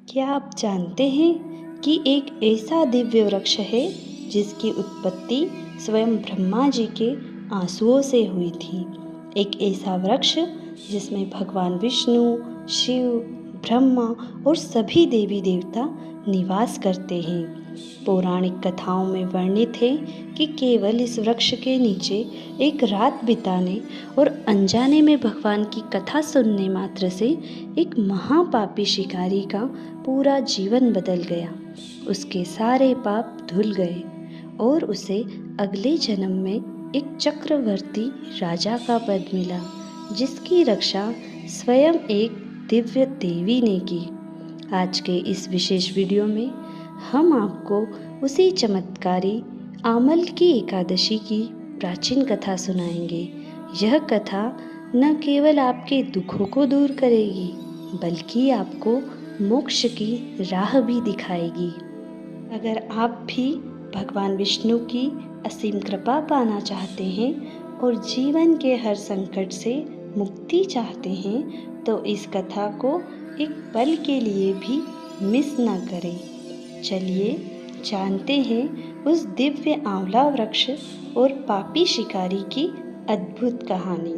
क्या आप जानते हैं कि एक ऐसा दिव्य वृक्ष है जिसकी उत्पत्ति स्वयं ब्रह्मा जी के आंसुओं से हुई थी। एक ऐसा वृक्ष जिसमें भगवान विष्णु, शिव, ब्रह्मा और सभी देवी देवता निवास करते हैं। पौराणिक कथाओं में वर्णित है कि केवल इस वृक्ष के नीचे एक रात बिताने और अनजाने में भगवान की कथा सुनने मात्र से एक महापापी शिकारी का पूरा जीवन बदल गया। उसके सारे पाप धुल गए और उसे अगले जन्म में एक चक्रवर्ती राजा का पद मिला, जिसकी रक्षा स्वयं एक दिव्य देवी ने की। आज के इस विशेष वीडियो में हम आपको उसी चमत्कारी आमल की एकादशी की प्राचीन कथा सुनाएंगे। यह कथा न केवल आपके दुखों को दूर करेगी बल्कि आपको मोक्ष की राह भी दिखाएगी। अगर आप भी भगवान विष्णु की असीम कृपा पाना चाहते हैं और जीवन के हर संकट से मुक्ति चाहते हैं तो इस कथा को एक पल के लिए भी मिस न करें। चलिए जानते हैं उस दिव्य आंवला वृक्ष और पापी शिकारी की अद्भुत कहानी।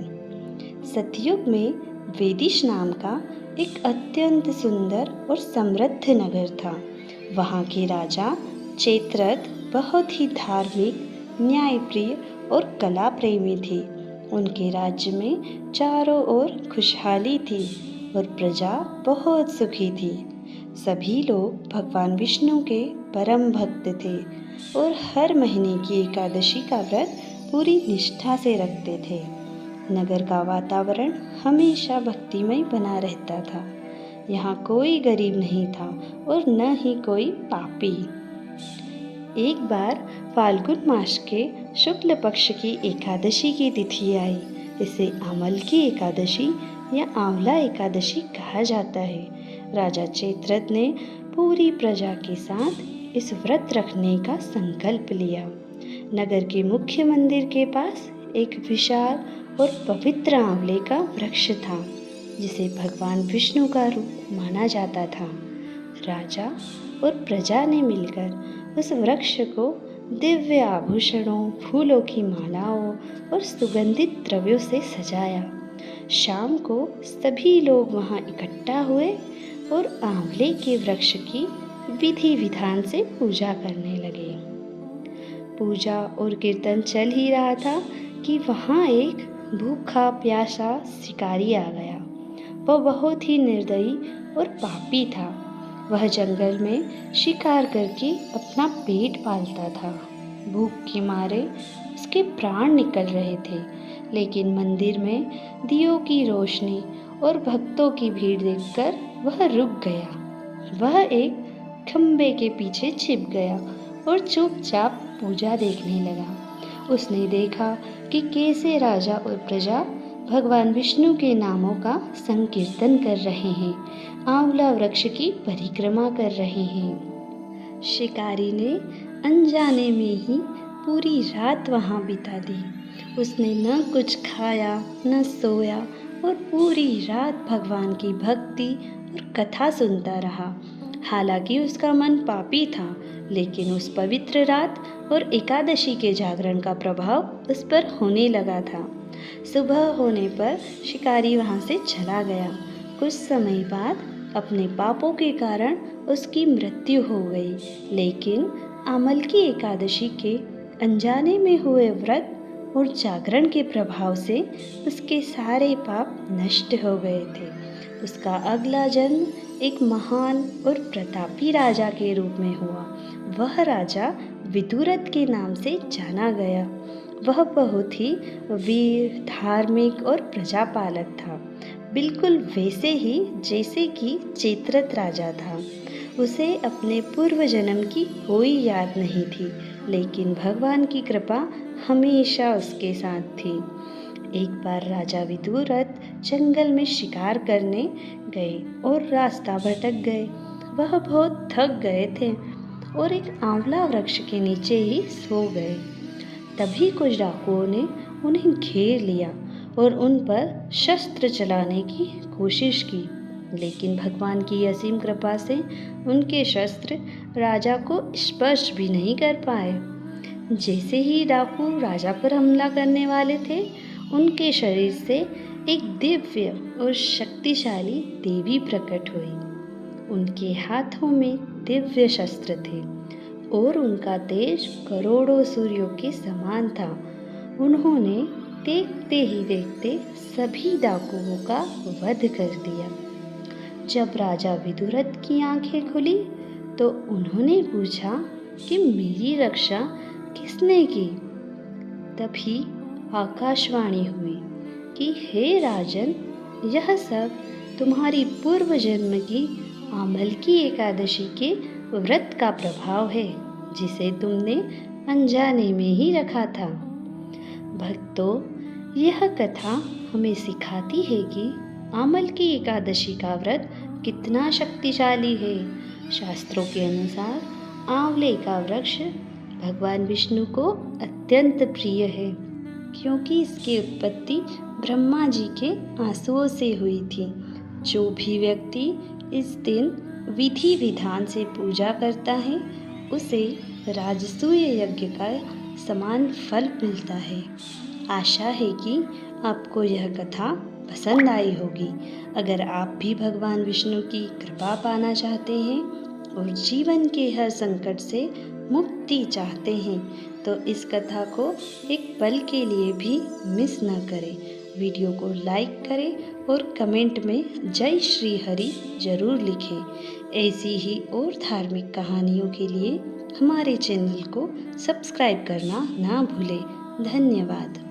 सतयुग में वेदिश नाम का एक अत्यंत सुंदर और समृद्ध नगर था। वहाँ के राजा चेत्रथ बहुत ही धार्मिक, न्यायप्रिय और कला प्रेमी थे। उनके राज्य में चारों ओर खुशहाली थी और प्रजा बहुत सुखी थी। सभी लोग भगवान विष्णु के परम भक्त थे और हर महीने की एकादशी का व्रत पूरी निष्ठा से रखते थे। नगर का वातावरण हमेशा भक्तिमय बना रहता था। यहाँ कोई गरीब नहीं था और न ही कोई पापी। एक बार फाल्गुन मास के शुक्ल पक्ष की एकादशी की तिथि आई। इसे आमल की एकादशी या आंवला एकादशी कहा जाता है। राजा चेत्रथ ने पूरी प्रजा के साथ इस व्रत रखने का संकल्प लिया। नगर के मुख्य मंदिर के पास एक विशाल और पवित्र आंवले का वृक्ष था, जिसे भगवान विष्णु का रूप माना जाता था। राजा और प्रजा ने मिलकर उस वृक्ष को दिव्य आभूषणों, फूलों की मालाओं और सुगंधित द्रव्यों से सजाया। शाम को सभी लोग वहां इकट्ठा हुए और आंवले के वृक्ष की विधि विधान से पूजा करने लगे। पूजा और कीर्तन चल ही रहा था कि वहाँ एक भूखा प्यासा शिकारी आ गया। वह बहुत ही निर्दयी और पापी था। वह जंगल में शिकार करके अपना पेट पालता था। भूख के मारे उसके प्राण निकल रहे थे, लेकिन मंदिर में दियों की रोशनी और भक्तों की भीड़ देखकर वह रुक गया। वह एक खंबे के पीछे छिप गया और चुपचाप पूजा देखने लगा। उसने देखा कि कैसे राजा और प्रजा भगवान विष्णु के नामों का संकीर्तन कर रहे हैं, आंवला वृक्ष की परिक्रमा कर रहे हैं। शिकारी ने अनजाने में ही पूरी रात वहां बिता दी। उसने न कुछ खाया न सोया और पूरी रात भगवान की भक्ति और कथा सुनता रहा। हालांकि उसका मन पापी था, लेकिन उस पवित्र रात और एकादशी के जागरण का प्रभाव उस पर होने लगा था। सुबह होने पर शिकारी वहां से चला गया। कुछ समय बाद अपने पापों के कारण उसकी मृत्यु हो गई, लेकिन आमल की एकादशी के अनजाने में हुए व्रत और जागरण के प्रभाव से उसके सारे पाप नष्ट हो गए थे। उसका अगला जन्म एक महान और प्रतापी राजा के रूप में हुआ। वह राजा विदुरथ के नाम से जाना गया। वह बहुत ही वीर, धार्मिक और प्रजापालक था, बिल्कुल वैसे ही जैसे कि चेत्रथ राजा था। उसे अपने पूर्व जन्म की कोई याद नहीं थी, लेकिन भगवान की कृपा हमेशा उसके साथ थी। एक बार राजा विदुरथ जंगल में शिकार करने गए और रास्ता भटक गए। वह बहुत थक गए थे और एक आंवला वृक्ष के नीचे ही सो गए। तभी कुछ डाकुओं ने उन्हें घेर लिया और उन पर शस्त्र चलाने की कोशिश की। लेकिन भगवान की असीम कृपा से उनके शस्त्र राजा को स्पर्श भी नहीं कर पाए। जैसे ही डाकू राजा पर हमला करने वाले थे, उनके शरीर से एक दिव्य और शक्तिशाली देवी प्रकट हुई। उनके हाथों में दिव्य शस्त्र थे और उनका तेज करोड़ों सूर्यों के समान था। उन्होंने देखते ही देखते सभी डाकुओं का वध कर दिया। जब राजा विदुरथ की आंखें खुली तो उन्होंने पूछा कि मेरी रक्षा किसने की? तभी आकाशवाणी हुई कि हे राजन, यह सब तुम्हारी पूर्व जन्म की आमलकी एकादशी के व्रत का प्रभाव है, जिसे तुमने अनजाने में ही रखा था। भक्तों, यह कथा हमें सिखाती है कि आमलकी एकादशी का व्रत कितना शक्तिशाली है। शास्त्रों के अनुसार आंवले का वृक्ष भगवान विष्णु को अत्यंत प्रिय है, क्योंकि इसकी उत्पत्ति ब्रह्मा जी के आंसुओं से हुई थी। जो भी व्यक्ति इस दिन विधि विधान से पूजा करता है, उसे राजसूय यज्ञ का समान फल मिलता है। आशा है कि आपको यह कथा पसंद आई होगी। अगर आप भी भगवान विष्णु की कृपा पाना चाहते हैं और जीवन के हर संकट से मुक्ति चाहते हैं, तो इस कथा को एक पल के लिए भी मिस न करें। वीडियो को लाइक करें और कमेंट में जय श्री हरि जरूर लिखें। ऐसी ही और धार्मिक कहानियों के लिए हमारे चैनल को सब्सक्राइब करना ना भूलें। धन्यवाद।